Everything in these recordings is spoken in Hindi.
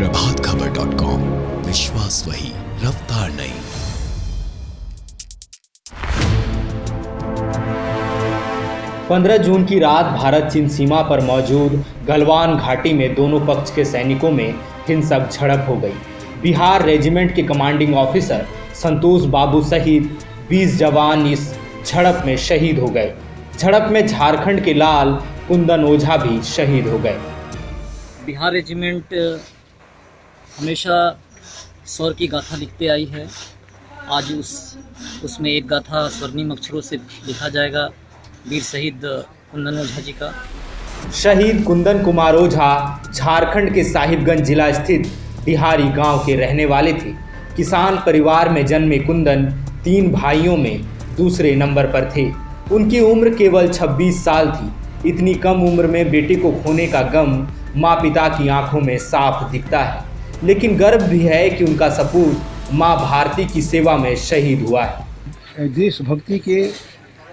प्रभातखबर.com, विश्वास वही, रफ्तार नहीं। 15 जून की रात भारत चीन सीमा पर मौजूद गलवान घाटी में दोनों पक्ष के सैनिकों में हिंसक झड़प हो गई। बिहार रेजिमेंट के कमांडिंग ऑफिसर संतोष बाबू सहित 20 जवान इस झड़प में शहीद हो गए। झड़प में झारखंड के लाल कुंदन ओझा भी शहीद हो गए। बिहार रेजिमेंट हमेशा शौर्य की गाथा लिखते आई है। आज उसमें एक गाथा स्वर्णिम अक्षरों से लिखा जाएगा वीर शहीद कुंदन ओझा जी का। शहीद कुंदन कुमार ओझा झारखंड के साहिबगंज जिला स्थित बिहारी गांव के रहने वाले थे। किसान परिवार में जन्मे कुंदन 3 भाइयों में दूसरे नंबर पर थे। उनकी उम्र केवल 26 साल थी। इतनी कम उम्र में बेटे को खोने का गम माँ पिता की आंखों में साफ दिखता है, लेकिन गर्व भी है कि उनका सपूत माँ भारती की सेवा में शहीद हुआ है। देशभक्ति के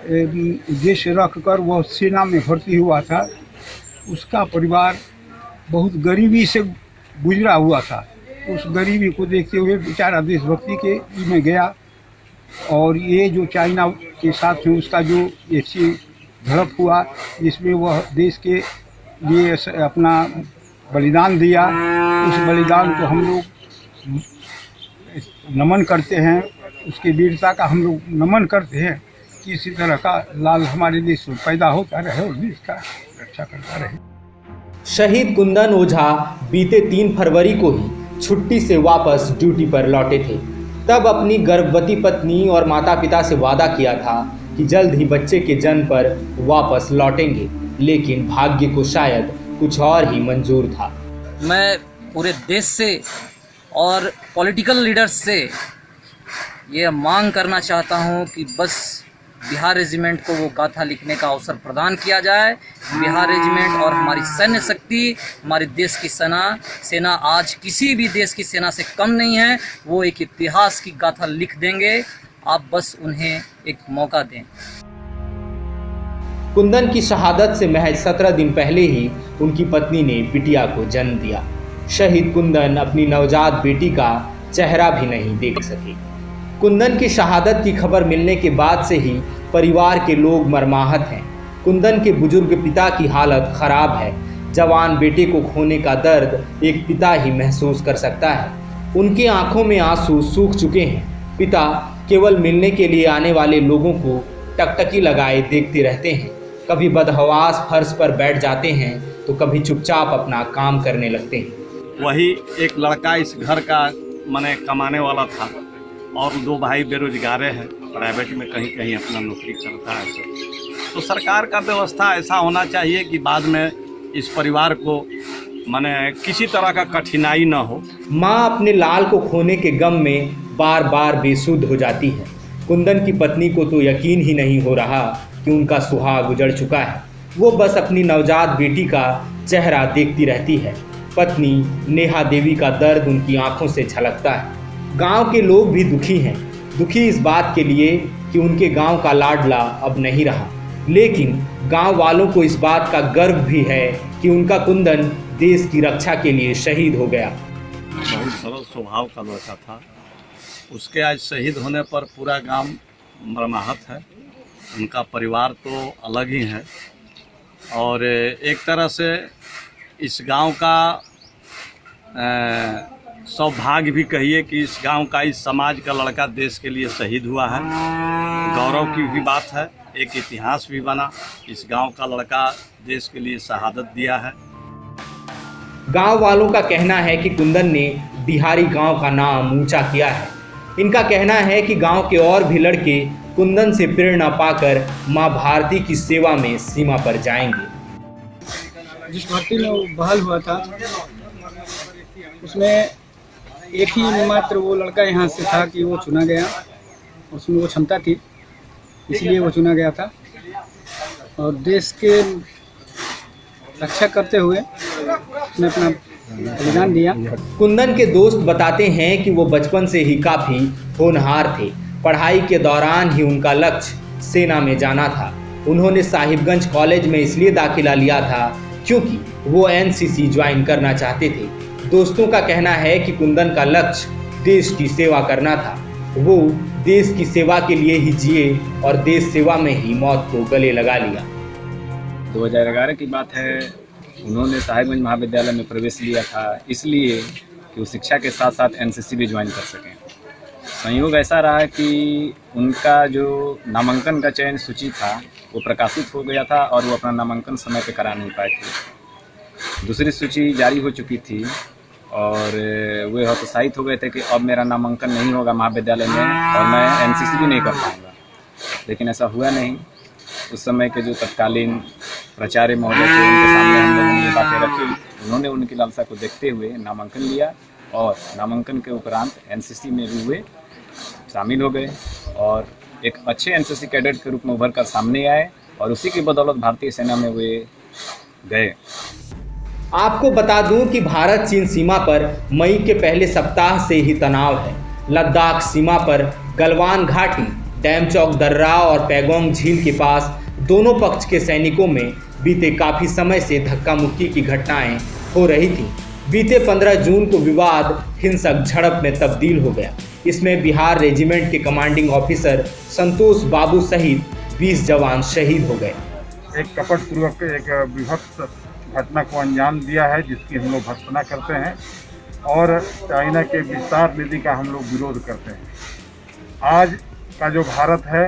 उद्देश्य रखकर वह सेना में भर्ती हुआ था। उसका परिवार बहुत गरीबी से गुजरा हुआ था। उस गरीबी को देखते हुए बेचारा देशभक्ति के में गया और ये जो चाइना के साथ में उसका जो ऐसी झड़प हुआ, जिसमें वह देश के लिए अपना बलिदान दिया, उस बलिदान को हम लोग नमन करते हैं। उसकी वीरता का हम लोग नमन करते हैं कि इसी तरह का लाल हमारे देश में पैदा होता रहे और देश का रक्षा करता रहे। शहीद कुंदन ओझा बीते 3 फरवरी को ही छुट्टी से वापस ड्यूटी पर लौटे थे। तब अपनी गर्भवती पत्नी और माता पिता से वादा किया था कि जल्द ही बच्चे के जन्म पर वापस लौटेंगे, लेकिन भाग्य को शायद कुछ और ही मंजूर था। मैं पूरे देश से और पॉलिटिकल लीडर्स से ये मांग करना चाहता हूँ कि बस बिहार रेजिमेंट को वो गाथा लिखने का अवसर प्रदान किया जाए। बिहार रेजिमेंट और हमारी सैन्य शक्ति, हमारे देश की सेना आज किसी भी देश की सेना से कम नहीं है। वो एक इतिहास की गाथा लिख देंगे। आप बस उन्हें एक मौका दें। कुंदन की शहादत से महज 17 दिन पहले ही उनकी पत्नी ने बिटिया को जन्म दिया। शहीद कुंदन अपनी नवजात बेटी का चेहरा भी नहीं देख सके। कुंदन की शहादत की खबर मिलने के बाद से ही परिवार के लोग मर्माहत हैं। कुंदन के बुजुर्ग पिता की हालत खराब है। जवान बेटे को खोने का दर्द एक पिता ही महसूस कर सकता है। उनकी आंखों में आंसू सूख चुके हैं। पिता केवल मिलने के लिए आने वाले लोगों को टकटकी लगाए देखते रहते हैं। कभी बदहवास फर्श पर बैठ जाते हैं तो कभी चुपचाप अपना काम करने लगते हैं। वही एक लड़का इस घर का माने कमाने वाला था और 2 भाई बेरोजगार हैं, प्राइवेट में कहीं कहीं अपना नौकरी करता है। तो सरकार का व्यवस्था ऐसा होना चाहिए कि बाद में इस परिवार को माने किसी तरह का कठिनाई न हो। माँ अपने लाल को खोने के गम में बार बार बेसुध हो जाती है। कुंदन की पत्नी को तो यकीन ही नहीं हो रहा कि उनका सुहाग उजड़ चुका है। वो बस अपनी नवजात बेटी का चेहरा देखती रहती है। पत्नी नेहा देवी का दर्द उनकी आंखों से झलकता है। गांव के लोग भी दुखी हैं। दुखी इस बात के लिए कि उनके गांव का लाडला अब नहीं रहा, लेकिन गांव वालों को इस बात का गर्व भी है कि उनका कुंदन देश की रक्षा के लिए शहीद हो गया। बहुत सरल स्वभाव का लड़का था। उसके आज शहीद होने पर पूरा गांव मर्माहत है। उनका परिवार तो अलग ही है और एक तरह से इस गांव का सौभाग्य भी कहिए कि इस गांव का, इस समाज का लड़का देश के लिए शहीद हुआ है। गौरव की भी बात है, एक इतिहास भी बना। इस गांव का लड़का देश के लिए शहादत दिया है। गांव वालों का कहना है कि कुंदन ने बिहारी गांव का नाम ऊंचा किया है। इनका कहना है कि गांव के और भी लड़के कुंदन से प्रेरणा पाकर मां भारती की सेवा में सीमा पर जाएंगे। जिस भर्ती में वो बहाल हुआ था उसमें एक ही मात्र वो लड़का यहाँ से था कि वो चुना गया। उसमें वो क्षमता थी, इसलिए वो चुना गया था और देश के रक्षा करते हुए उसने अपना बलिदान दिया। कुंदन के दोस्त बताते हैं कि वो बचपन से ही काफ़ी होनहार थे। पढ़ाई के दौरान ही उनका लक्ष्य सेना में जाना था। उन्होंने साहिबगंज कॉलेज में इसलिए दाखिला लिया था क्योंकि वो एनसीसी ज्वाइन करना चाहते थे। दोस्तों का कहना है कि कुंदन का लक्ष्य देश की सेवा करना था। वो देश की सेवा के लिए ही जिए और देश सेवा में ही मौत को गले लगा लिया। 2011 की बात है, उन्होंने साहिबगंज महाविद्यालय में प्रवेश लिया था इसलिए कि वो शिक्षा के साथ साथ एनसीसी भी ज्वाइन कर सकें। संयोग ऐसा रहा कि उनका जो नामांकन का चयन सूची था वो प्रकाशित हो गया था और वो अपना नामांकन समय पे करा नहीं पाए थे। दूसरी सूची जारी हो चुकी थी और वे हतोत्साहित हो गए थे कि अब मेरा नामांकन नहीं होगा महाविद्यालय में और मैं एनसीसी भी नहीं कर पाऊँगा। लेकिन ऐसा हुआ नहीं। उस समय के जो तत्कालीन प्राचार्य महोदय थे उनके सामने हम लोगों ने ये बातें रखी। उन्होंने उनकी लालसा को देखते हुए नामांकन लिया और नामांकन के उपरांत एनसीसी में भी हुए शामिल हो गए और एक अच्छे एनसीसी कैडेट के रूप में उभर कर सामने आए और उसी की बदौलत भारतीय सेना में वे गए। आपको बता दूं कि भारत चीन सीमा पर मई के पहले सप्ताह से ही तनाव है। लद्दाख सीमा पर गलवान घाटी, डैमचौक दर्रा और पैगोंग झील के पास दोनों पक्ष के सैनिकों में बीते काफ़ी समय से धक्का मुक्की की घटनाएं हो रही थीं। बीते 15 जून को विवाद हिंसक झड़प में तब्दील हो गया। इसमें बिहार रेजिमेंट के कमांडिंग ऑफिसर संतोष बाबू सहित 20 जवान शहीद हो गए। एक कपटपूर्वक एक विभत्स घटना को अंजाम दिया है जिसकी हम लोग भर्त्सना करते हैं और चाइना के विस्तार नीति का हम लोग विरोध करते हैं। आज का जो भारत है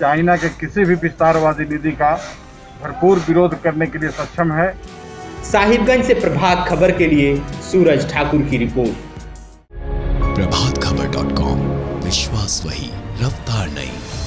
चाइना के किसी भी विस्तारवादी नीति का भरपूर विरोध करने के लिए सक्षम है। साहिबगंज से प्रभात खबर के लिए सूरज ठाकुर की रिपोर्ट। प्रभातखबर.com, विश्वास वही, रफ्तार नहीं।